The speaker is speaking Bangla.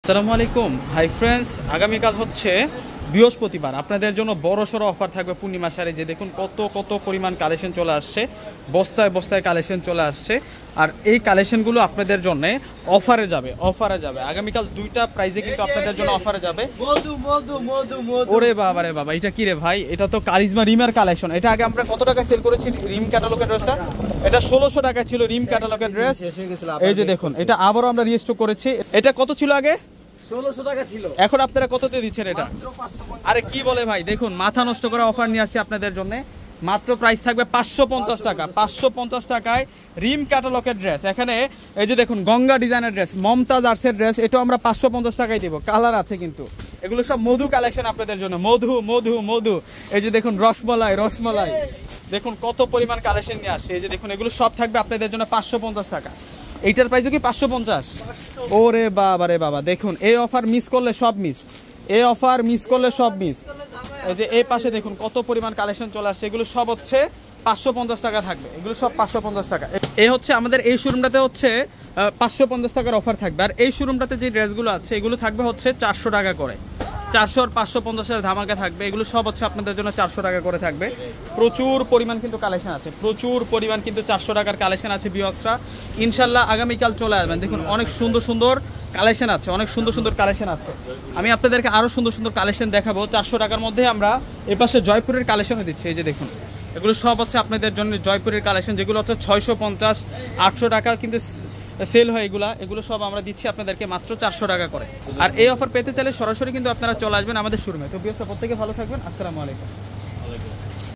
আসসালামু আলাইকুম হাই ফ্রেন্ডস, আগামীকাল হচ্ছে বৃহস্পতিবার। আপনাদের জন্য বড়সড় অফার থাকবে পূর্ণিমা শাড়ি। যে দেখুন কত পরিমাণ কালেকশন চলে আসছে, বস্তায় বস্তায় কালেকশন চলে আসছে। আর এই কালেকশনগুলো আপনাদের জন্য অফারে যাবে আগামীকাল দুইটা প্রাইজে কিন্তু আপনাদের জন্য অফারে যাবে। ওরে বাবা রে বাবা, এটা কি রে ভাই? এটা তো কারিজমা রিমের কালেকশন। এটা আগে আমরা কত টাকা সেল করেছি রিম ক্যাটালগের ড্রেসটা? এটা 1600 টাকা ছিল রিম ক্যাটালগের ড্রেস। এই যে দেখুন, এটা আবারও আমরা রিস্টক করেছি। এটা কত ছিল আগে? 1600 টাকা ছিল। এখন আপনারা কততে দিচ্ছেন এটা? আরে কি বলে ভাই, দেখুন মাথা নষ্ট করা অফার নিয়ে আসছি আপনাদের জন্য। মাত্র প্রাইস থাকবে 550 টাকা। 550 টাকায় রিম ক্যাটালগের ড্রেস। এখানে এই যে দেখুন গঙ্গা ডিজাইনের ড্রেস, মমতাজ আর্টসের ড্রেস, এটাও আমরা 550 টাকায় দিব। কালার আছে কিন্তু, এগুলো সব মধু কালেকশন আপনাদের জন্য। মধু এই যে দেখুন রসমলাই দেখুন কত পরিমাণ কালেকশন নিয়ে আসছে। এই যে দেখুন এগুলো সব থাকবে আপনাদের জন্য 550 টাকা। এইটার প্রাইসও কি 550? ওরে বাবা রে বাবা, দেখুন এই অফার মিস করলে সব মিস। এই যে এই পাশে দেখুন কত পরিমাণ কালেকশন চলে আসছে। এগুলো সব হচ্ছে 550 টাকা থাকবে। এগুলো সব 550 টাকা। এই হচ্ছে আমাদের এই শোরুমটাতে হচ্ছে 550 টাকার অফার থাকবে। আর এই শোরুমটাতে যে ড্রেসগুলো আছে এগুলো থাকবে হচ্ছে 400 টাকা করে। 400 আর 550-এর ধামাকা থাকবে। এগুলো সব হচ্ছে আপনাদের জন্য 400 টাকা করে থাকবে। প্রচুর পরিমাণ কিন্তু কালেকশন আছে, 400 টাকার কালেকশন আছে ভিউয়ার্সরা। ইনশাল্লাহ আগামীকাল চলে আসবেন। দেখুন অনেক সুন্দর কালেকশন আছে, আমি আপনাদেরকে আরও সুন্দর কালেকশন দেখাবো। 400 টাকার মধ্যে আমরা এপাশে জয়পুরের কালেকশন দিচ্ছি। এই যে দেখুন এগুলো সব হচ্ছে আপনাদের জন্য জয়পুরের কালেকশন, যেগুলো হচ্ছে 650-800 টাকা কিন্তু সেল হয়। এগুলো সব আমরা দিচ্ছি আপনাদেরকে মাত্র 400 টাকা করে। আর এই অফার পেতে চাইলে সরাসরি কিন্তু আপনারা চলে আসবেন আমাদের শোরুমে। তো ভিউয়ার্স প্রত্যেকে ভালো থাকবেন। আসসালামু আলাইকুম।